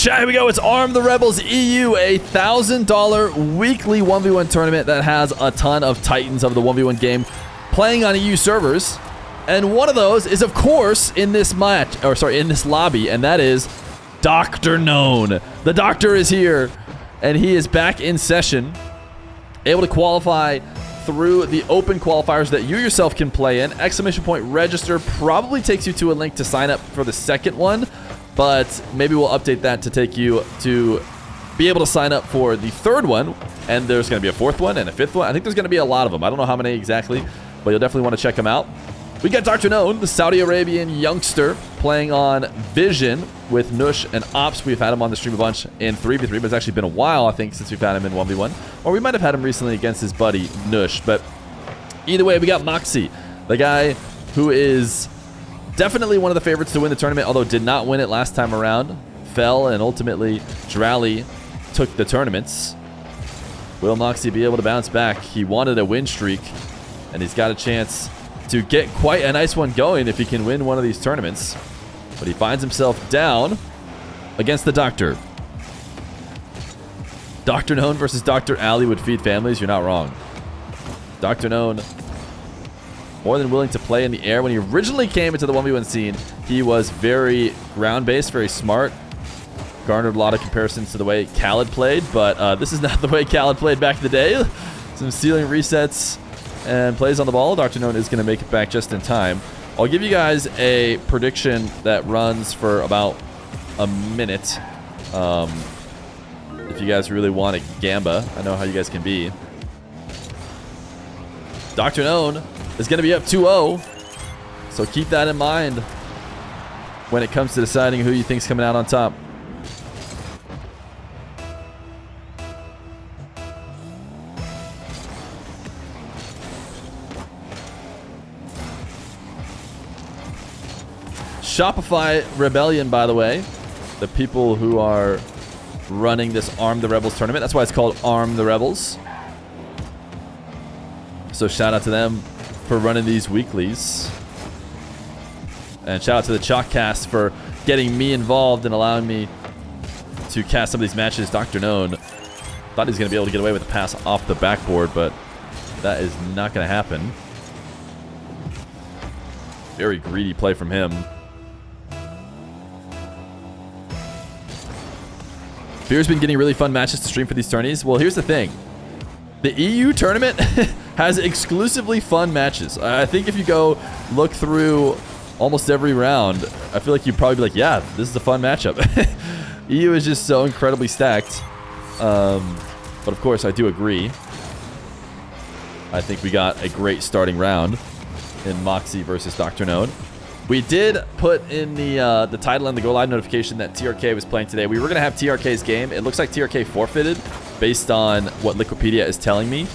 Chat, here we go. It's Arm the Rebels EU, a $1,000 weekly 1v1 tournament that has a ton of titans of the 1v1 game playing on EU servers. And one of those is, of course, in this match, or sorry, in this lobby, and that is DrKnown. The Doctor is here, and he is back in session, able to qualify through the open qualifiers that you yourself can play in. Exclamation point register probably takes you to a link to sign up for the second one, but maybe we'll update that to take you to be able to sign up for the third one. And there's going to be a fourth one and a fifth one. I think there's going to be a lot of them. I don't know how many exactly, but you'll definitely want to check them out. We got DrKnown, the Saudi Arabian youngster, playing on Vision with Nush and Ops. We've had him on the stream a bunch in 3v3, but it's actually been a while, I think, since we've had him in 1v1. Or we might have had him recently against his buddy, Nush. But either way, we got Mawkzy, the guy who is definitely one of the favorites to win the tournament, although did not win it last time around. Fell, and ultimately, Drally took the tournaments. Will Mawkzy be able to bounce back? He wanted a win streak, and he's got a chance to get quite a nice one going if he can win one of these tournaments. But he finds himself down against the Doctor. DrKnown versus Dr. Ali would feed families. You're not wrong. DrKnown, more than willing to play in the air. When he originally came into the 1v1 scene, he was very ground-based, very smart. Garnered a lot of comparisons to the way Khaled played, but this is not the way Khaled played back in the day. Some ceiling resets and plays on the ball. DrKnown is going to make it back just in time. I'll give you guys a prediction that runs for about a minute. If you guys really want to gamba, I know how you guys can be. DrKnown is going to be up 2-0, so keep that in mind when it comes to deciding who you think's coming out on top. Shopify Rebellion, by the way, the people who are running this Arm the Rebels tournament. That's why it's called Arm the Rebels. So shout out to them for running these weeklies. And shout out to the Chalkcast for getting me involved and allowing me to cast some of these matches. DrKnown thought he was going to be able to get away with a pass off the backboard, but that is not going to happen. Very greedy play from him. Feer's been getting really fun matches to stream for these tourneys. Well, here's the thing. The EU tournament has exclusively fun matches. I think if you go look through almost every round, I feel like you'd probably be like, yeah, this is a fun matchup. EU is just so incredibly stacked. But of course, I do agree. I think we got a great starting round in Mawkzy versus DrKnown. We did put in the title and the go live notification that TRK was playing today. We were going to have TRK's game. It looks like TRK forfeited based on what Liquipedia is telling me.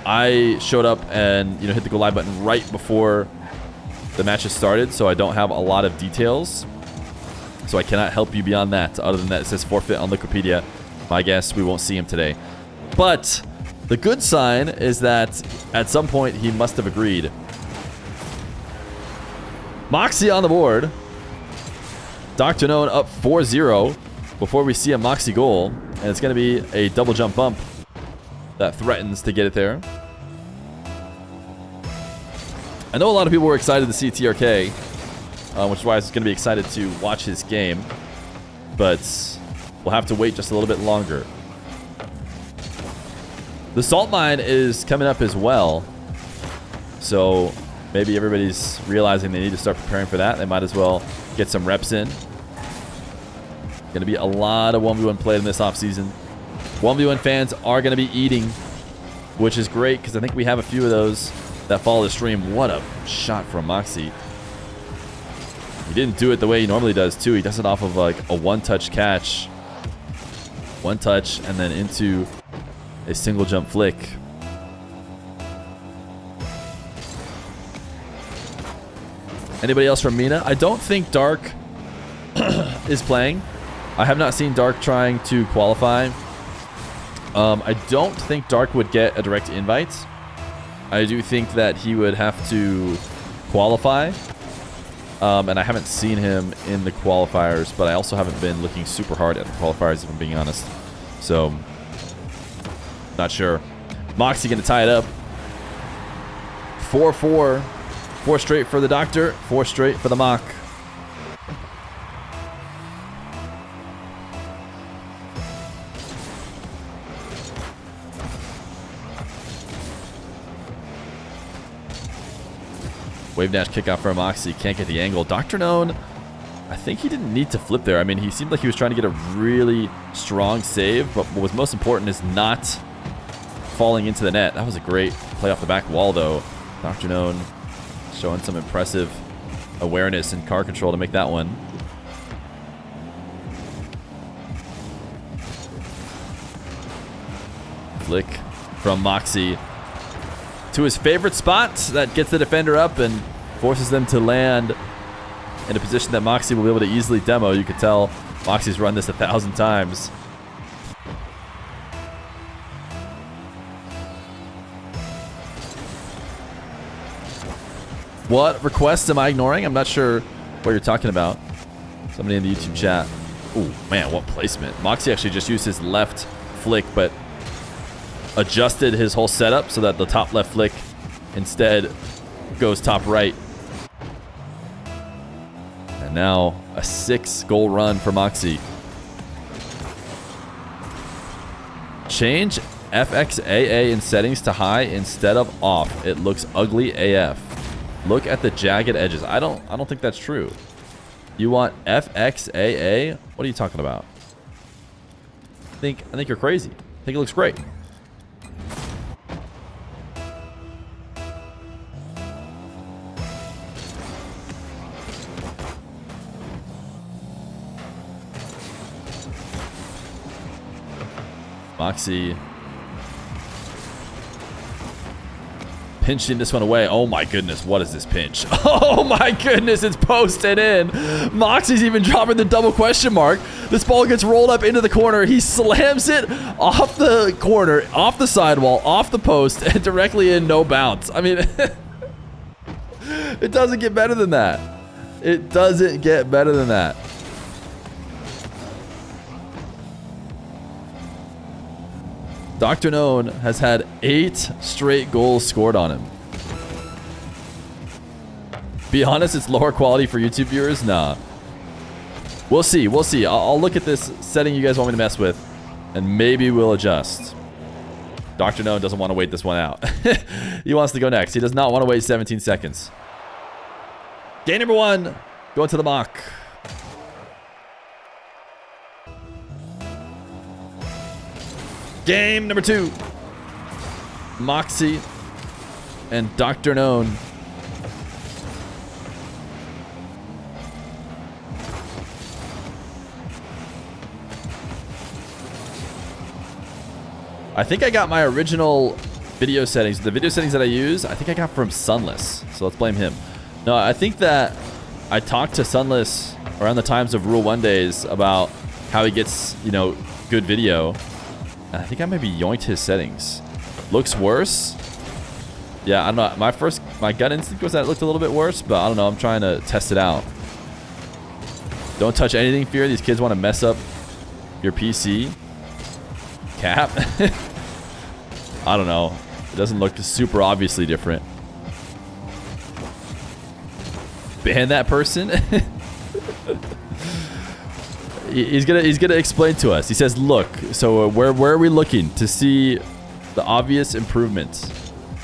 I showed up and hit the go live button right before the matches started, so I don't have a lot of details. So I cannot help you beyond that. Other than that, it says forfeit on Liquipedia. My guess, we won't see him today. But the good sign is that at some point he must have agreed. Mawkzy on the board. DrKnown up 4-0 before we see a Mawkzy goal. And it's going to be a double jump bump that threatens to get it there. I know a lot of people were excited to see TRK, which is why I was going to be excited to watch his game. But we'll have to wait just a little bit longer. The salt mine is coming up as well. So maybe everybody's realizing they need to start preparing for that. They might as well get some reps in. Going to be a lot of 1v1 played in this offseason. 1v1 fans are going to be eating, which is great because I think we have a few of those that follow the stream. What a shot from Mawkzy. He didn't do it the way he normally does, too. He does it off of like a one-touch catch. One touch and then into a single jump flick. Anybody else from Mina? I don't think Dark is playing. I have not seen Dark trying to qualify. I don't think Dark would get a direct invite. I do think that he would have to qualify. And I haven't seen him in the qualifiers, but I also haven't been looking super hard at the qualifiers, if I'm being honest. So, not sure. Mawkzy going to tie it up. 4-4. 4 straight for the Doctor. 4 straight for the Mach. Wave dash kickoff for Mawkzy. Can't get the angle. DrKnown, I think he didn't need to flip there. I mean, he seemed like he was trying to get a really strong save, but what was most important is not falling into the net. That was a great play off the back wall, though. DrKnown showing some impressive awareness and car control to make that one. Flick from Mawkzy to his favorite spot. That gets the defender up and forces them to land in a position that Mawkzy will be able to easily demo. You could tell Mawkzy's run this 1,000 times. What request am I ignoring? I'm not sure what you're talking about. Somebody in the YouTube chat. Ooh, man, what placement. Mawkzy actually just used his left flick, but adjusted his whole setup so that the top left flick instead goes top right. And now a 6-goal run for Mawkzy. Change FXAA in settings to high instead of off. It looks ugly AF. Look at the jagged edges. I don't think that's true. You want FXAA? What are you talking about? I think you're crazy. I think it looks great. Mawkzy pinching this one away. Oh my goodness, what is this pinch? Oh my goodness, it's posted in. Mawkzy's even dropping the double question mark. This ball gets rolled up into the corner. He slams it off the corner, off the sidewall, off the post, and directly in, no bounce. I mean, it doesn't get better than that. It doesn't get better than that. DrKnown has had 8 straight goals scored on him. Be honest, it's lower quality for YouTube viewers? Nah. We'll see. We'll see. I'll look at this setting you guys want me to mess with, and maybe we'll adjust. DrKnown doesn't want to wait this one out. He wants to go next. He does not want to wait 17 seconds. Game number 1. Going to the Mach. Game number 2. Mawkzy and DrKnown. I think I got my original video settings. The video settings that I use, I think I got from Sunless. So let's blame him. No, I think that I talked to Sunless around the times of Rule 1 days about how he gets, you know, good video. I think I maybe yoinked his settings. Looks worse. Yeah, I don't know. My gut instinct was that it looked a little bit worse, but I don't know. I'm trying to test it out. Don't touch anything, Fear. These kids want to mess up your PC. Cap. I don't know. It doesn't look super obviously different. Ban that person. He's gonna explain to us. He says, "Look, so where are we looking to see the obvious improvements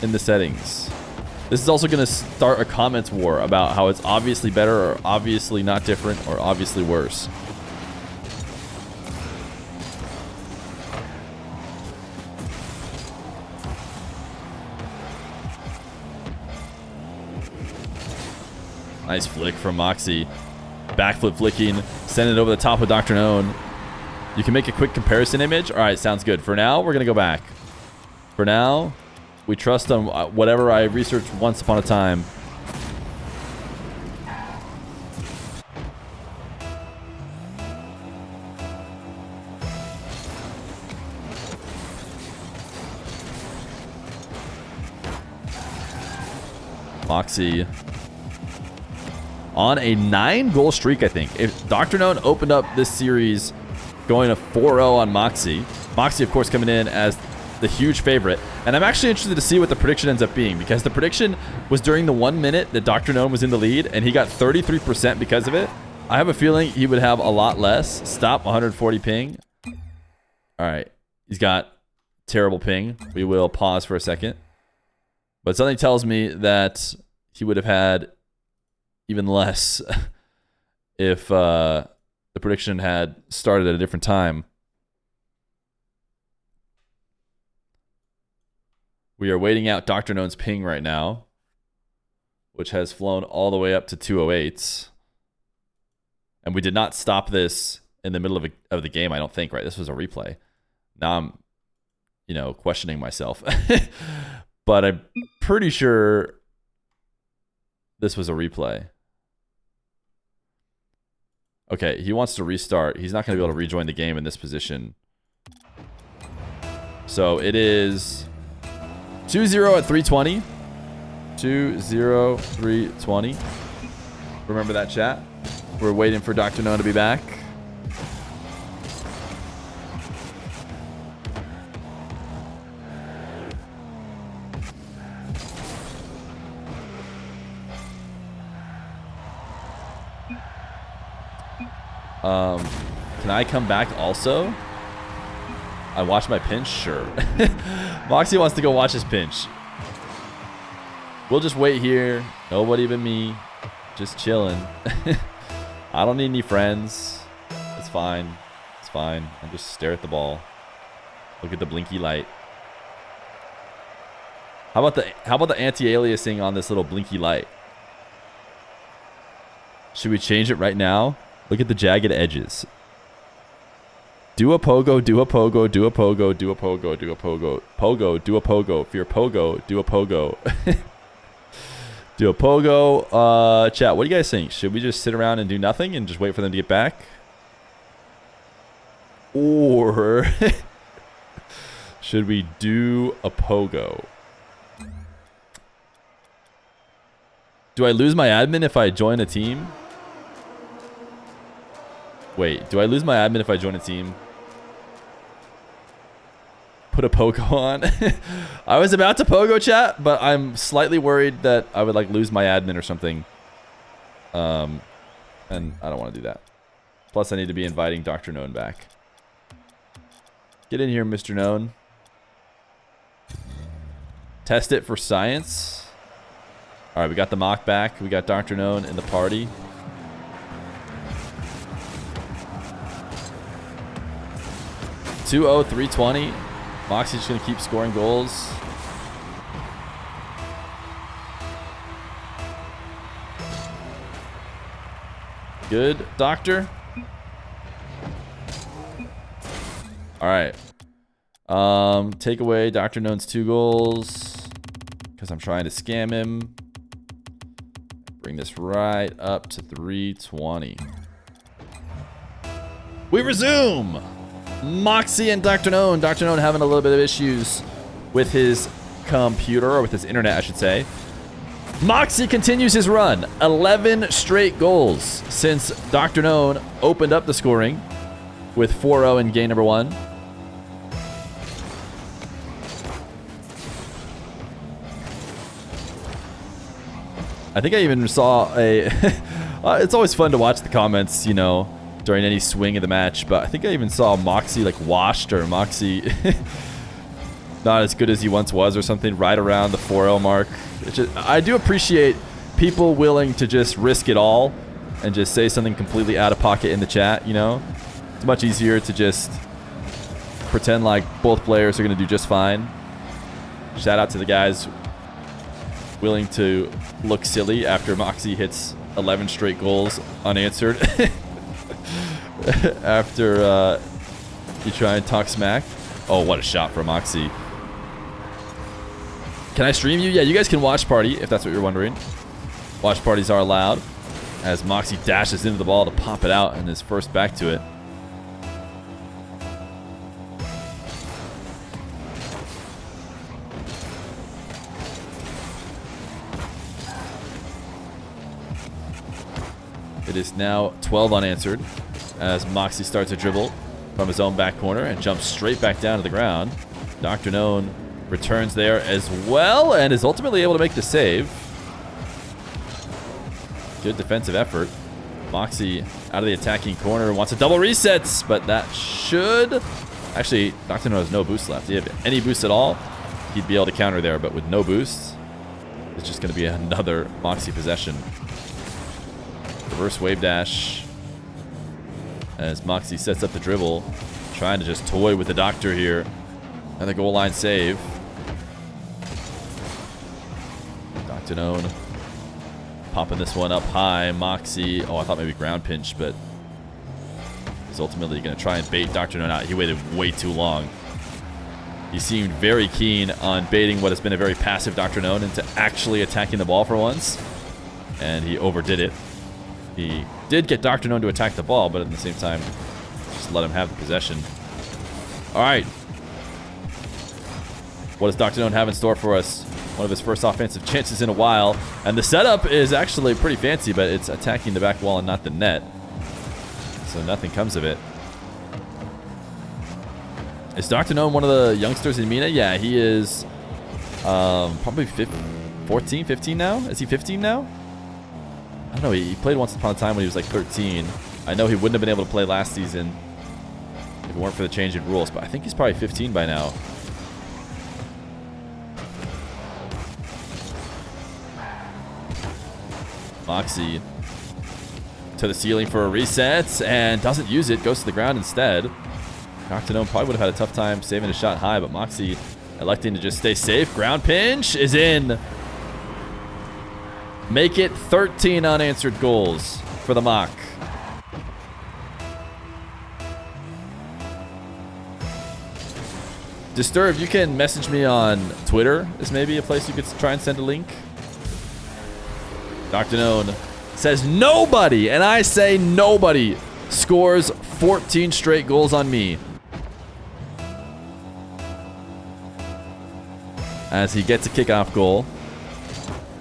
in the settings?" This is also gonna start a comments war about how it's obviously better or obviously not different or obviously worse. Nice flick from Mawkzy. Backflip flicking, send it over the top of DrKnown. You can make a quick comparison image. All right, sounds good. For now, we're going to go back. For now, we trust on whatever I researched once upon a time. Mawkzy on a 9-goal streak, I think. If DrKnown opened up this series going to 4-0 on Mawkzy. Mawkzy, of course, coming in as the huge favorite. And I'm actually interested to see what the prediction ends up being, because the prediction was during the 1 minute that DrKnown was in the lead, and he got 33% because of it. I have a feeling he would have a lot less. Stop, 140 ping. All right. He's got terrible ping. We will pause for a second. But something tells me that he would have had even less if the prediction had started at a different time. We are waiting out DrKnown's ping right now, which has flown all the way up to 208. And we did not stop this in the middle of the game, I don't think, right? This was a replay. Now I'm, you know, questioning myself. But I'm pretty sure this was a replay. Okay, he wants to restart. He's not going to be able to rejoin the game in this position. So it is 2-0 at 320. 2-0, 320. Remember that, chat? We're waiting for DrKnown to be back. Can I come back also? I watch my pinch? Sure. Mawkzy wants to go watch his pinch. We'll just wait here. Nobody but me. Just chilling. I don't need any friends. It's fine. It's fine. I'll just stare at the ball. Look at the blinky light. How about the anti-aliasing on this little blinky light? Should we change it right now? Look at the jagged edges. Do a pogo, do a pogo, do a pogo, do a pogo, do a pogo. Pogo, do a pogo. Feer pogo, do a pogo. Do a pogo. Chat, what do you guys think? Should we just sit around and do nothing and just wait for them to get back? Or should we do a pogo? Do I lose my admin if I join a team? Wait, do I lose my admin if I join a team? Put a pogo on. I was about to pogo, chat, but I'm slightly worried that I would like lose my admin or something. And I don't want to do that. Plus, I need to be inviting DrKnown back. Get in here, Mr. Known. Test it for science. All right, we got the mock back. We got DrKnown in the party. (2-0, 320). Mawkzy's just going to keep scoring goals. Good, Doctor. All right. Take away DrKnown's 2 goals because I'm trying to scam him. Bring this right up to 320. We resume. Mawkzy and DrKnown. DrKnown having a little bit of issues with his computer, or with his internet, I should say. Mawkzy continues his run. 11 straight goals since DrKnown opened up the scoring with 4-0 in game number 1. I think I even saw a... it's always fun to watch the comments, you know, during any swing of the match, but I think I even saw Mawkzy like washed, or Mawkzy not as good as he once was or something, right around the 4-0 mark. It's just, I do appreciate people willing to just risk it all and just say something completely out of pocket in the chat, you know? It's much easier to just pretend like both players are going to do just fine. Shout out to the guys willing to look silly after Mawkzy hits 11 straight goals unanswered. After you try and talk smack. Oh, what a shot for Mawkzy. Can I stream you? Yeah, you guys can watch party if that's what you're wondering. Watch parties are allowed as Mawkzy dashes into the ball to pop it out and is first back to it. It is now 12 unanswered as Mawkzy starts to dribble from his own back corner and jumps straight back down to the ground. DrKnown returns there as well and is ultimately able to make the save. Good defensive effort. Mawkzy out of the attacking corner wants a double resets, but that should... Actually, DrKnown has no boost left. If he had any boost at all, he'd be able to counter there, but with no boost, it's just going to be another Mawkzy possession. Reverse wave dash as Mawkzy sets up the dribble, trying to just toy with the doctor here. And the goal line save. DrKnown popping this one up high. Mawkzy, oh, I thought maybe ground pinch, but he's ultimately going to try and bait DrKnown out. He waited way too long. He seemed very keen on baiting what has been a very passive DrKnown into actually attacking the ball for once. And he overdid it. He did get DrKnown to attack the ball, but at the same time, just let him have the possession. All right. What does DrKnown have in store for us? One of his first offensive chances in a while. And the setup is actually pretty fancy, but it's attacking the back wall and not the net. So nothing comes of it. Is DrKnown one of the youngsters in MENA? Yeah, he is probably 14, 15 now? Is he 15 now? I don't know. He played once upon a time when he was like 13. I know he wouldn't have been able to play last season if it weren't for the change in rules, but I think he's probably 15 by now. Mawkzy to the ceiling for a reset and doesn't use it, goes to the ground instead. DrKnown probably would have had a tough time saving a shot high, but Mawkzy electing to just stay safe. Ground pinch is in. Make it 13 unanswered goals for the Mawk. Disturb, you can message me on Twitter. Is maybe a place you could try and send a link. DrKnown says nobody, and I say nobody, scores 14 straight goals on me. As he gets a kickoff goal.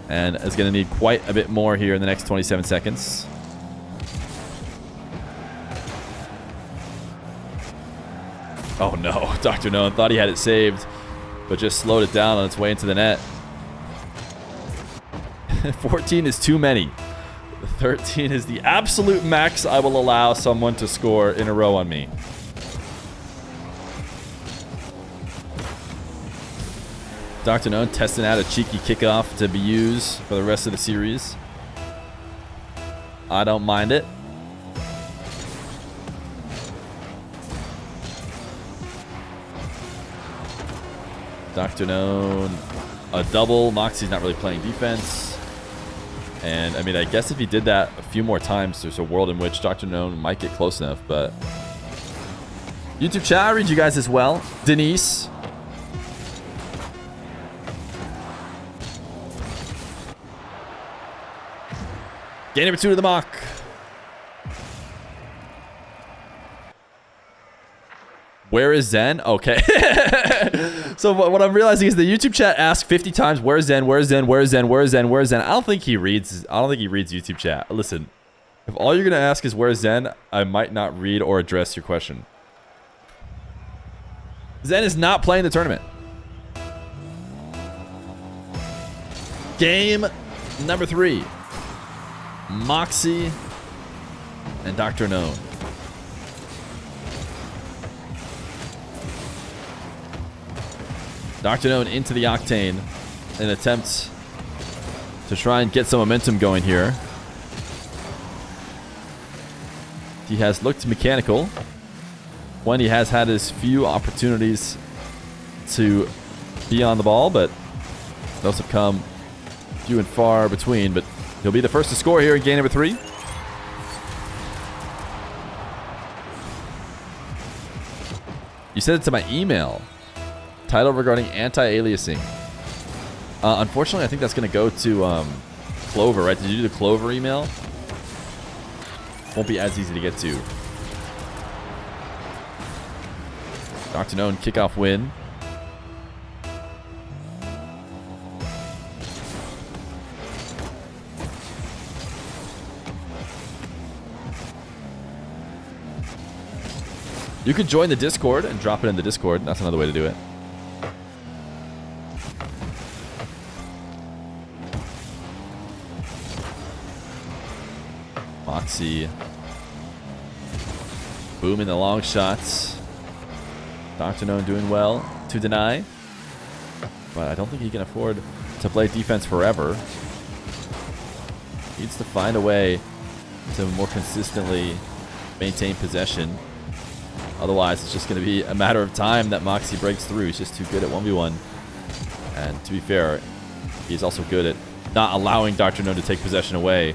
And is going to need quite a bit more here in the next 27 seconds. Oh no, DrKnown thought he had it saved, but just slowed it down on its way into the net. 14 is too many. 13 is the absolute max I will allow someone to score in a row on me. DrKnown testing out a cheeky kickoff to be used for the rest of the series. I don't mind it. DrKnown, a double. Mawkzy's not really playing defense. And, I mean, I guess if he did that a few more times, there's a world in which DrKnown might get close enough, but... YouTube chat, I read you guys as well. Denise. Game number 2 to the Mawk. Where is Zen? Okay. So what I'm realizing is the YouTube chat asks 50 times, where's Zen? Where's Zen? Where's Zen? Where's Zen? Where's Zen? I don't think he reads YouTube chat. Listen, if all you're gonna ask is where's Zen, I might not read or address your question. Zen is not playing the tournament. Game number 3. Mawkzy and DrKnown. DrKnown into the Octane in an attempt to try and get some momentum going here. He has looked mechanical when he has had his few opportunities to be on the ball, but those have come few and far between. But he'll be the first to score here in game number 3. You sent it to my email. Title regarding anti-aliasing. Unfortunately, I think that's going to go to Clover, right? Did you do the Clover email? Won't be as easy to get to. DrKnown kickoff win. You could join the Discord and drop it in the Discord. That's another way to do it. Mawkzy. Booming the long shots. DrKnown doing well to deny. But I don't think he can afford to play defense forever. Needs to find a way to more consistently maintain possession. Otherwise, it's just going to be a matter of time that Mawkzy breaks through. He's just too good at 1v1. And to be fair, he's also good at not allowing DrKnown to take possession away.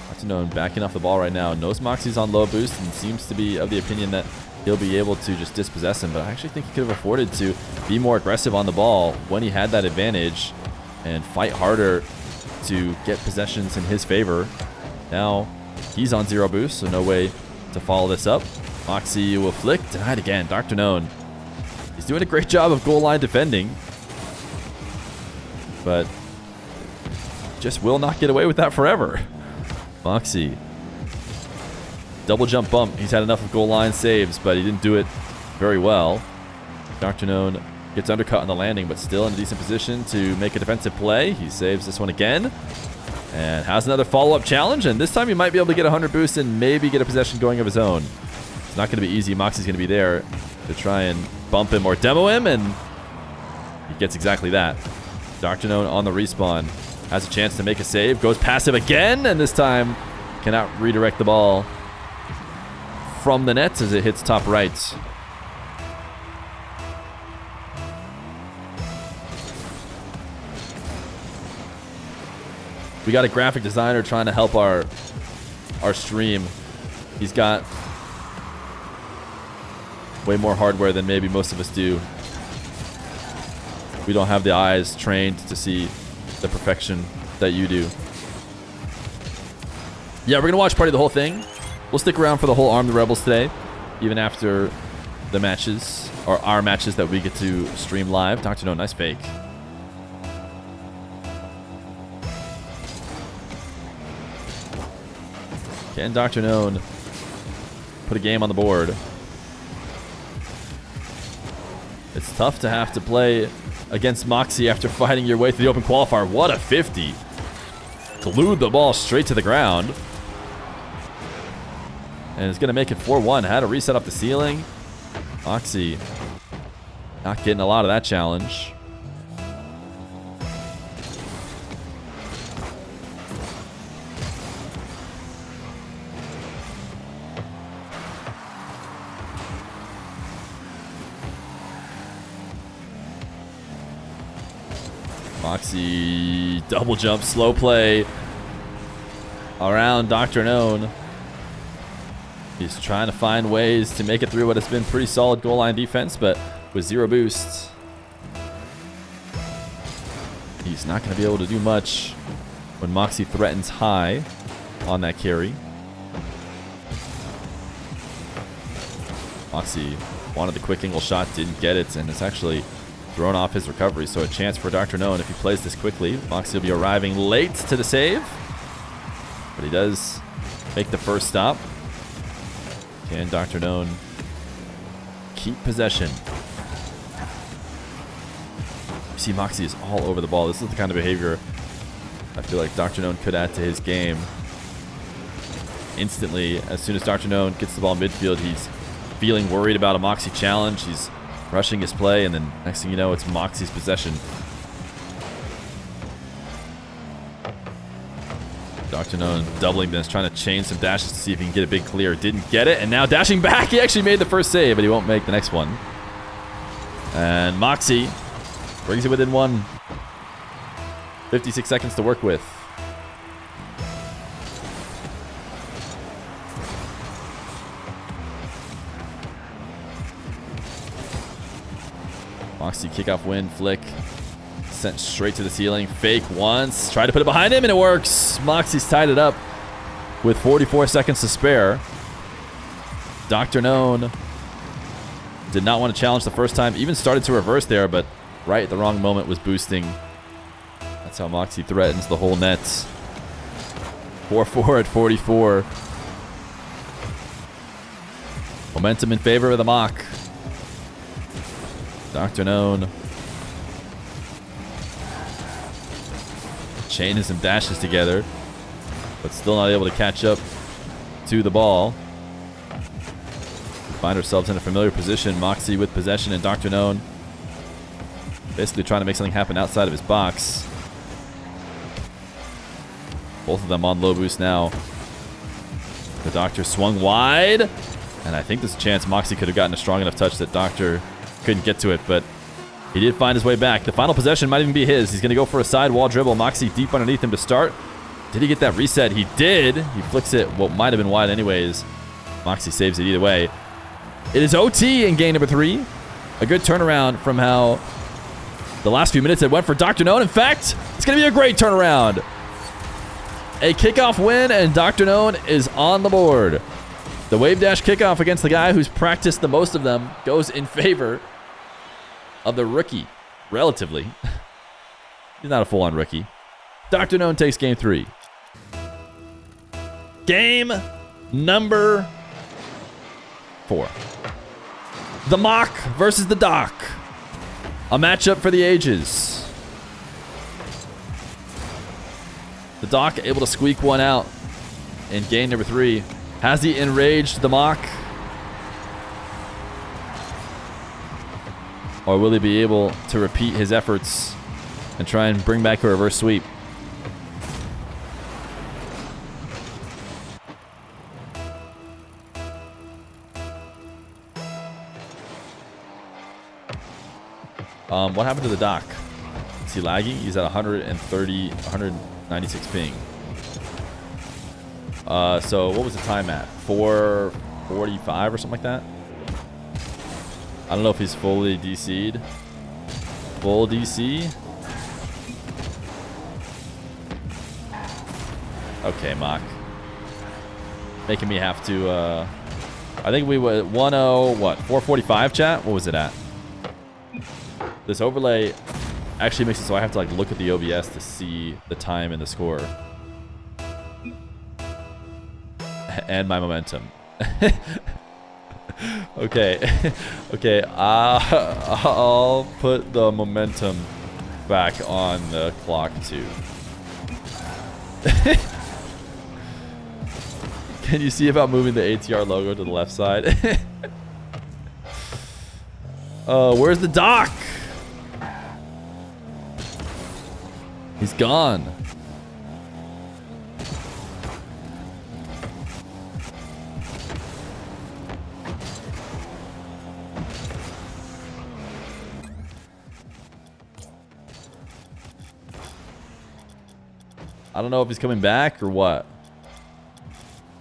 DrKnown backing off the ball right now. Knows Mawkzy's on low boost and seems to be of the opinion that he'll be able to just dispossess him. But I actually think he could have afforded to be more aggressive on the ball when he had that advantage and fight harder to get possessions in his favor. Now he's on 0 boost, so no way to follow this up. Mawkzy will flick, denied again. DrKnown, he's doing a great job of goal line defending, but just will not get away with that forever. Mawkzy, double jump bump. He's had enough of goal line saves, but he didn't do it very well. DrKnown gets undercut on the landing, but still in a decent position to make a defensive play. He saves this one again and has another follow-up challenge, and this time he might be able to get 100 boost and maybe get a possession going of his own. It's not going to be easy. Mawkzy's going to be there to try and bump him or demo him, and he gets exactly that. DrKnown on the respawn has a chance to make a save, goes passive again, and this time cannot redirect the ball from the net as it hits top right. We got a graphic designer trying to help our stream. He's got way more hardware than maybe most of us do. We don't have the eyes trained to see the perfection that you do. Yeah, we're gonna watch party the whole thing. We'll stick around for the whole Arm the Rebels today, even after the matches, or our matches that we get to stream live. DrKnown, nice fake. Can DrKnown put a game on the board? It's tough to have to play against Mawkzy after fighting your way through the open qualifier. What a 50. Glued the ball straight to the ground. And it's going to make it 4-1. Had to reset up the ceiling. Mawkzy not getting a lot of that challenge. Mawkzy double jump, slow play around DrKnown. He's trying to find ways to make it through what has been pretty solid goal line defense, but with 0 boosts, he's not going to be able to do much when Mawkzy threatens high on that carry. Mawkzy wanted the quick angle shot, didn't get it, and it's actually thrown off his recovery, so a chance for DrKnown if he plays this quickly. Mawkzy will be arriving late to the save, but he does make the first stop. Can DrKnown keep possession? You see Mawkzy is all over the ball. This is the kind of behavior I feel like DrKnown could add to his game. Instantly, as soon as DrKnown gets the ball in midfield, he's feeling worried about a Mawkzy challenge. He's rushing his play, and then next thing you know, it's Mawkzy's possession. DrKnown doubling this, trying to chain some dashes to see if he can get a big clear. Didn't get it, and now dashing back. He actually made the first save, but he won't make the next one. And Mawkzy brings it within 1. 56 seconds to work with. Mawkzy kickoff win, flick. Sent straight to the ceiling. Fake once. Try to put it behind him, and it works. Mawkzy's tied it up with 44 seconds to spare. DrKnown did not want to challenge the first time. Even started to reverse there, but right at the wrong moment was boosting. That's how Mawkzy threatens the whole net. 4-4 at 44. Momentum in favor of the Mach. DrKnown. Chaining some dashes together, but still not able to catch up to the ball. We find ourselves in a familiar position. Mawkzy with possession, and DrKnown basically trying to make something happen outside of his box. Both of them on low boost now. The Doctor swung wide, and I think there's a chance Mawkzy could have gotten a strong enough touch that Doctor couldn't get to it, but he did find his way back. The final possession might even be his. He's going to go for a sidewall dribble. Mawkzy deep underneath him to start. Did he get that reset? He did. He flicks it what might have been wide anyways. Mawkzy saves it either way. It is OT in game number 3. A good turnaround from how the last few minutes it went for DrKnown. In fact, it's going to be a great turnaround. A kickoff win, and DrKnown is on the board. The wave dash kickoff against the guy who's practiced the most of them goes in favor of the rookie, relatively. He's not a full-on rookie. DrKnown takes game 3. Game number 4. The Mach versus the Doc. A matchup for the ages. The Doc able to squeak one out in game number 3. Has he enraged the Mach? Or will he be able to repeat his efforts and try and bring back a reverse sweep? What happened to the Doc? Is he lagging? He's at 130, 196 ping. So what was the time at? 4:45 or something like that? I don't know if he's fully DC'd. Full DC? Okay, Mach. Making me have to, I think we were 1:0, what? 4:45 chat? What was it at? This overlay actually makes it so I have to like look at the OBS to see the time and the score. And my momentum. Okay. Okay, I'll put the momentum back on the clock too. Can you see about moving the ATR logo to the left side? Where's the Doc? He's gone. I don't know if he's coming back or what.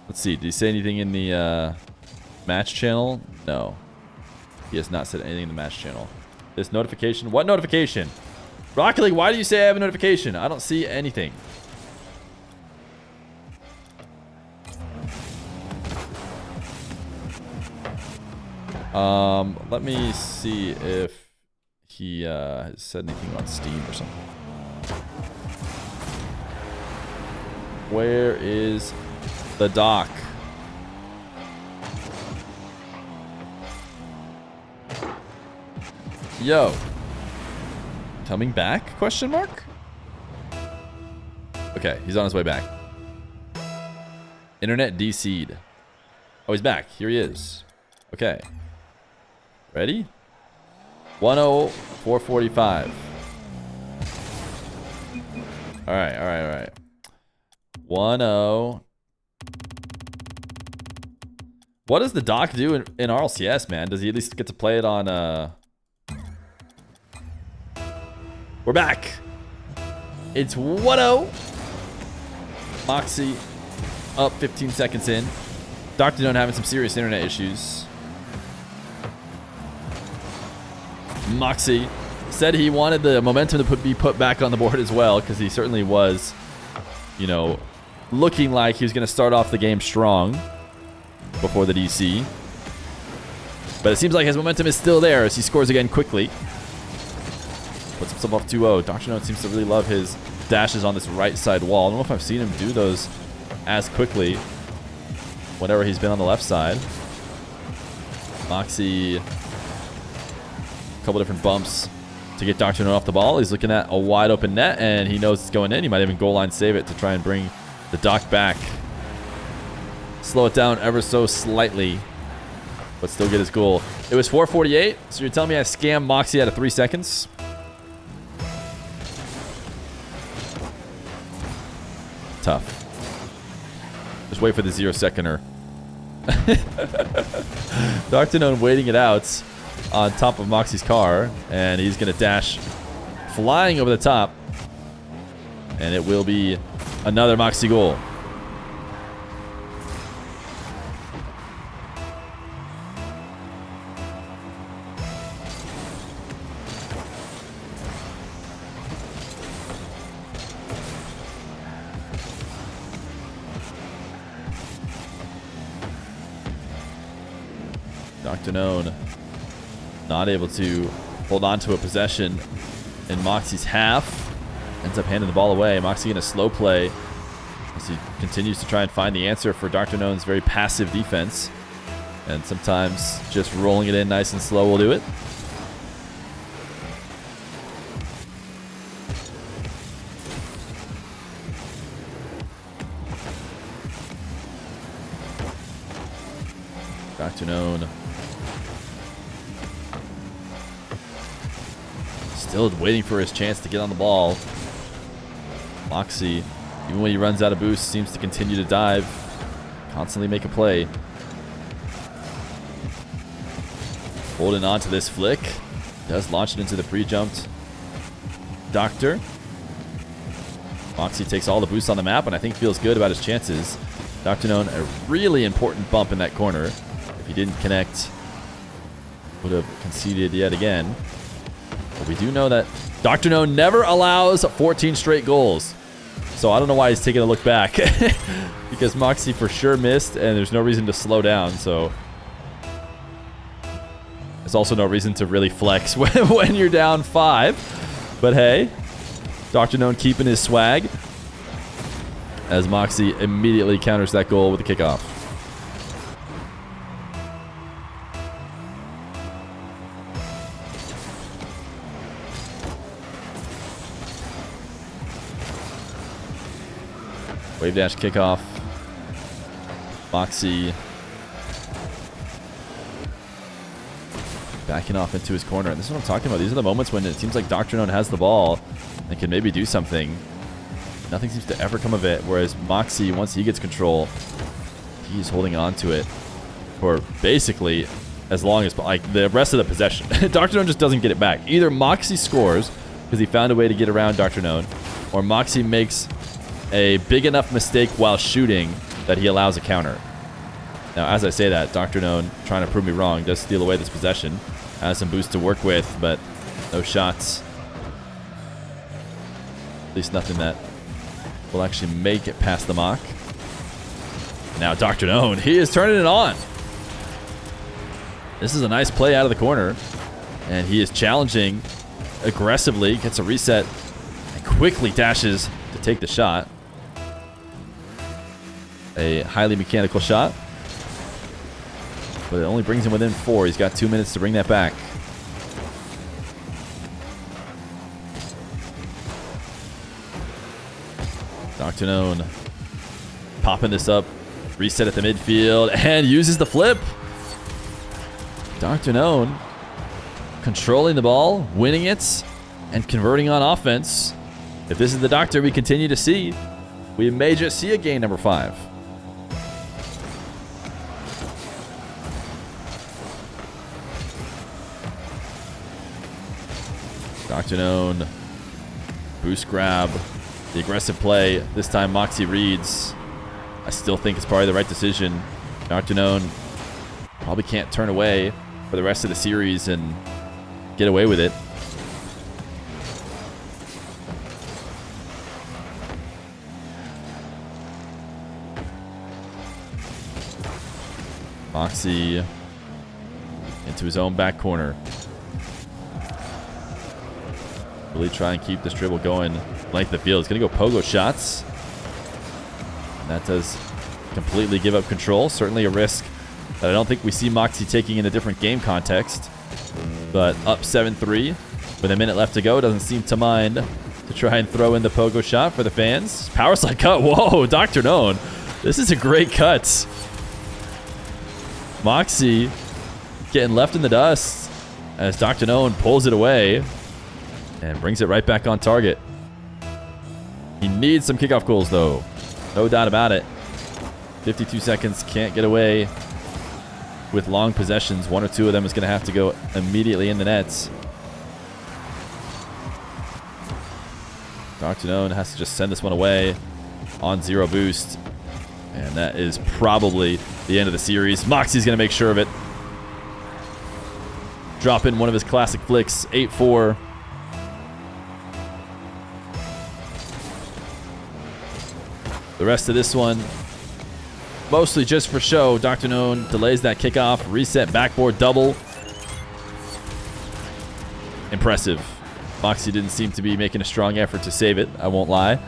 Let's see. Did he say anything in the match channel? No. He has not said anything in the match channel. This notification. What notification? Rocket League, why do you say I have a notification? I don't see anything. Let me see if he has said anything on Steam or something. Where is the Doc? Yo. Coming back? Question mark? Okay, he's on his way back. Internet DC'd. Oh, he's back. Here he is. Okay. Ready? 1:0, 4:45. Alright, alright, alright. 1:0. What does the Doc do in RLCS, man? Does he at least get to play it on We're back. It's 1:0. Mawkzy up 15 seconds in. DrKnown having some serious internet issues. Mawkzy said he wanted the momentum to be put back on the board as well, because he certainly was, you know, looking like he was going to start off the game strong before the DC. But it seems like his momentum is still there as he scores again quickly. Puts himself off 2-0. DrKnown seems to really love his dashes on this right side wall. I don't know if I've seen him do those as quickly whenever he's been on the left side. Mawkzy, a couple different bumps to get DrKnown off the ball. He's looking at a wide open net, and he knows it's going in. He might even goal line save it to try and bring the Doc back. Slow it down ever so slightly, but still get his goal. It was 4:48, so you're telling me I scammed Mawkzy out of 3 seconds? Tough. Just wait for the 0-seconder. DrKnown waiting it out on top of Mawkzy's car, and he's going to dash flying over the top, and it will be another Mawkzy goal. DrKnown not able to hold on to a possession in Mawkzy's half. Ends up handing the ball away. Mawkzy in a slow play as he continues to try and find the answer for DrKnown's very passive defense. And sometimes just rolling it in nice and slow will do it. DrKnown still waiting for his chance to get on the ball. Mawkzy, even when he runs out of boost, seems to continue to dive, constantly make a play. Holding on to this flick. Does launch it into the pre-jumped Doctor. Mawkzy takes all the boosts on the map, and I think feels good about his chances. DrKnown, a really important bump in that corner. If he didn't connect, would have conceded yet again. But we do know that DrKnown never allows 14 straight goals. So I don't know why he's taking a look back. Because Mawkzy for sure missed, and there's no reason to slow down. So there's also no reason to really flex when you're down 5. But hey, DrKnown keeping his swag as Mawkzy immediately counters that goal with a kickoff. Wave dash kickoff. Mawkzy backing off into his corner. And this is what I'm talking about. These are the moments when it seems like DrKnown has the ball and can maybe do something. Nothing seems to ever come of it. Whereas Mawkzy, once he gets control, he's holding on to it for basically as long as like the rest of the possession. DrKnown just doesn't get it back. Either Mawkzy scores because he found a way to get around DrKnown, or Mawkzy makes a big enough mistake while shooting that he allows a counter. Now, as I say that, DrKnown, trying to prove me wrong, does steal away this possession. Has some boost to work with, but no shots. At least nothing that will actually make it past the mock. Now DrKnown, he is turning it on. This is a nice play out of the corner. And he is challenging aggressively, gets a reset, and quickly dashes to take the shot. A highly mechanical shot, but it only brings him within 4. He's got 2 minutes to bring that back. DrKnown popping this up, reset at the midfield, and uses the flip. DrKnown controlling the ball, winning it, and converting on offense. If this is the Doctor we continue to see, we may just see a game number 5. DrKnown, boost grab, the aggressive play. This time Mawkzy reads. I still think it's probably the right decision. DrKnown probably can't turn away for the rest of the series and get away with it. Mawkzy into his own back corner. Really try and keep this dribble going length of the field. He's going to go pogo shots. And that does completely give up control. Certainly a risk that I don't think we see Mawkzy taking in a different game context. But up 7-3 with a minute left to go. Doesn't seem to mind to try and throw in the pogo shot for the fans. Power slide cut. Whoa, DrKnown. This is a great cut. Mawkzy getting left in the dust as DrKnown pulls it away and brings it right back on target. He needs some kickoff goals, though. No doubt about it. 52 seconds, can't get away with long possessions. One or two of them is going to have to go immediately in the nets. DrKnown has to just send this one away on 0 boost. And that is probably the end of the series. Mawkzy's going to make sure of it. Drop in one of his classic flicks, 8-4. The rest of this one, mostly just for show. DrKnown delays that kickoff, reset backboard double. Impressive. Mawkzy didn't seem to be making a strong effort to save it, I won't lie.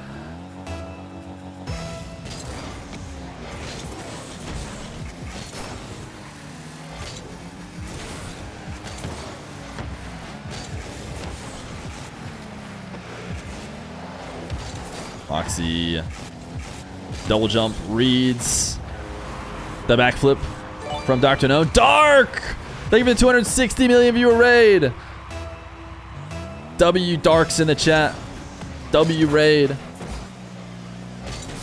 Mawkzy, double jump, reads the backflip from DrKnown. Dark! Thank you for the 260 million viewer raid. W Darks in the chat. W raid.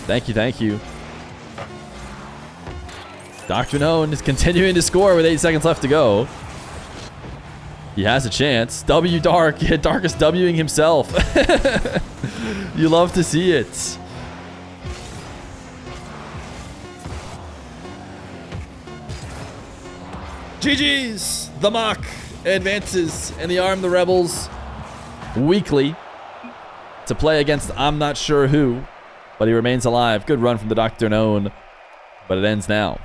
Thank you, thank you. DrKnown is continuing to score with 8 seconds left to go. He has a chance. W Dark. Yeah, Dark is Wing himself. You love to see it. GG's. The Mock advances and they arm the Rebels weekly to play against I'm not sure who, but he remains alive. Good run from the DrKnown, but it ends now.